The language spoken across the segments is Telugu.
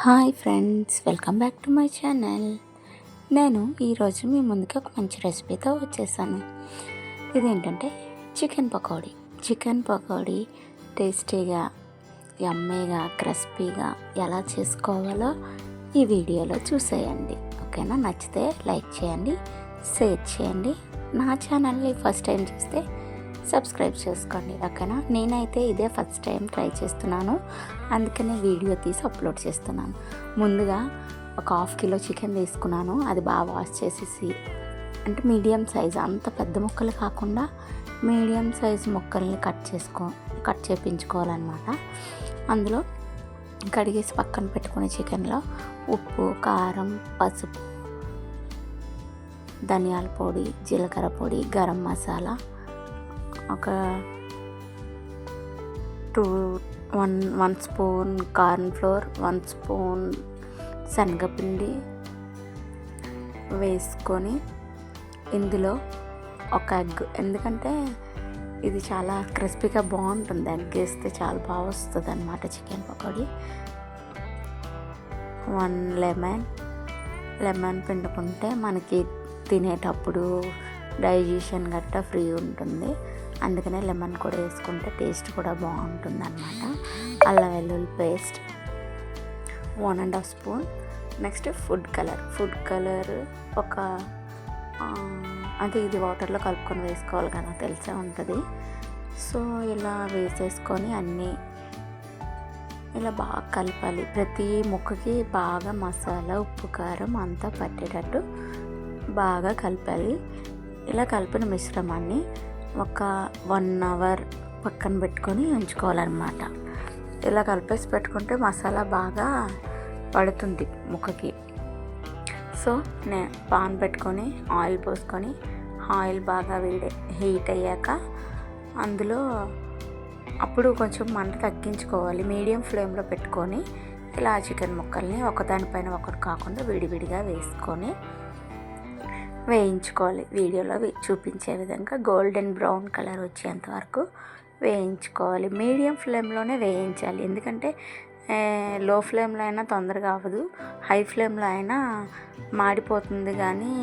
Hi friends, welcome back to my channel. నేను ఈరోజు మీ ముందుకి ఒక మంచి రెసిపీతో వచ్చేసాను. ఇదేంటంటే చికెన్ పకోడీ టేస్టీగా, యమ్మీగా, క్రిస్పీగా ఎలా చేసుకోవాలో ఈ వీడియోలో చూసేయండి. ఓకేనా? నచ్చితే లైక్ చేయండి, షేర్ చేయండి. నా ఛానల్ని ఫస్ట్ టైం చూస్తే సబ్స్క్రైబ్ చేసుకోండి. ఓకేనా? నేనైతే ఇదే ఫస్ట్ టైం ట్రై చేస్తున్నాను, అందుకనే వీడియో తీసి అప్లోడ్ చేస్తున్నాను. ముందుగా ఒక 1/2 కిలో చికెన్ తీసుకున్నాను. అది బాగా వాష్ చేసేసి, అంటే మీడియం సైజ్, అంత పెద్ద ముక్కలు కాకుండా మీడియం సైజ్ ముక్కల్ని కట్ చేయించుకోవాలన్నమాట. అందులో కడిగేసి పక్కన పెట్టుకునే చికెన్లో ఉప్పు, కారం, పసుపు, ధనియాల పొడి, జీలకర్ర పొడి, గరం మసాలా, ఒక 1 స్పూన్ కార్న్ ఫ్లోర్, 1 స్పూన్ శనగపిండి వేసుకొని ఇందులో ఒక ఎగ్, ఎందుకంటే ఇది చాలా క్రిస్పీగా బాగుంటుంది. ఎగ్ వేస్తే చాలా బాగా వస్తుంది అన్నమాట చికెన్ పకోడీ. 1 లెమన్ పిండుకుంటే మనకి తినేటప్పుడు డైజెషన్ గట్టా ఫ్రీ ఉంటుంది. అందుకనే లెమన్ కూడా వేసుకుంటే టేస్ట్ కూడా బాగుంటుంది అన్నమాట. అల్లం వెల్లుల్లి paste 1.5 spoon. Next food colour ఒక అంటే ఇది వాటర్లో కలుపుకొని వేసుకోవాలి కదా, తెలిసే ఉంటుంది. సో ఇలా వేసేసుకొని అన్నీ ఇలా బాగా కలపాలి. ప్రతి ముక్కకి బాగా మసాలా, ఉప్పు, కారం అంతా పట్టేటట్టు బాగా కలపాలి. ఇలా కలిపిన మిశ్రమాన్ని ఒక 1 అవర్ పక్కన పెట్టుకొని ఉంచుకోవాలన్నమాట. ఇలా కలిపేసి పెట్టుకుంటే మసాలా బాగా పడుతుంది ముక్కకి. సో నేను పాన్ పెట్టుకొని ఆయిల్ పోసుకొని, ఆయిల్ బాగా హీట్ అయ్యాక అందులో అప్పుడు కొంచెం మంట తగ్గించుకోవాలి. మీడియం ఫ్లేమ్లో పెట్టుకొని ఇలా చికెన్ ముక్కల్ని ఒకదానిపైన ఒకటి కాకుండా విడివిడిగా వేసుకొని వేయించుకోవాలి. వీడియోలో చూపించే విధంగా గోల్డెన్ బ్రౌన్ కలర్ వచ్చేంత వరకు వేయించుకోవాలి. మీడియం ఫ్లేమ్లోనే వేయించాలి, ఎందుకంటే లో ఫ్లేమ్లో అయినా తొందరగా అవ్వదు, హై ఫ్లేమ్లో అయినా మాడిపోతుంది, కానీ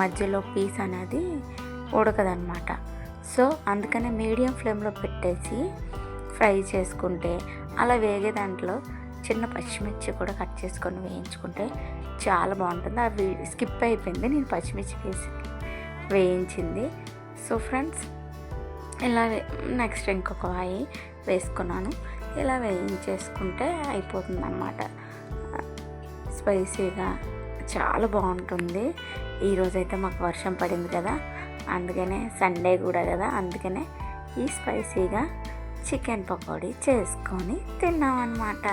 మధ్యలో పీస్ అనేది ఉడకదన్నమాట. సో అందుకనే మీడియం ఫ్లేమ్లో పెట్టేసి ఫ్రై చేసుకుంటే, అలా వేగే దాంట్లో చిన్న పచ్చిమిర్చి కూడా కట్ చేసుకొని వేయించుకుంటే చాలా బాగుంటుంది. అవి స్కిప్ అయిపోయింది, నేను పచ్చిమిర్చి వేసి వేయించింది. సో ఫ్రెండ్స్, ఇలా నెక్స్ట్ ఇంకొక వాయి వేసుకున్నాను. ఇలా వేయించేసుకుంటే అయిపోతుంది అన్నమాట. స్పైసీగా చాలా బాగుంటుంది. ఈరోజైతే మాకు వర్షం పడింది కదా, అందుకనే సండే కూడా కదా, అందుకనే ఈ స్పైసీగా చికెన్ పకోడీ చేసుకొని తిన్నామన్నమాట.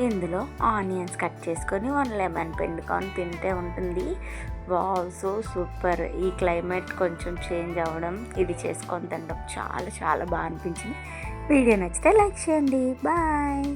ఇందులో ఆనియన్స్ కట్ చేసుకొని 1 లెమన్ పిండుకొని తింటే ఉంటుంది. Wow, so super. ఈ క్లైమేట్ కొంచెం చేంజ్ అవ్వడం, ఇది చేసుకొని తినడం చాలా చాలా బాగా అనిపించింది. వీడియో నచ్చితే లైక్ చేయండి. బాయ్.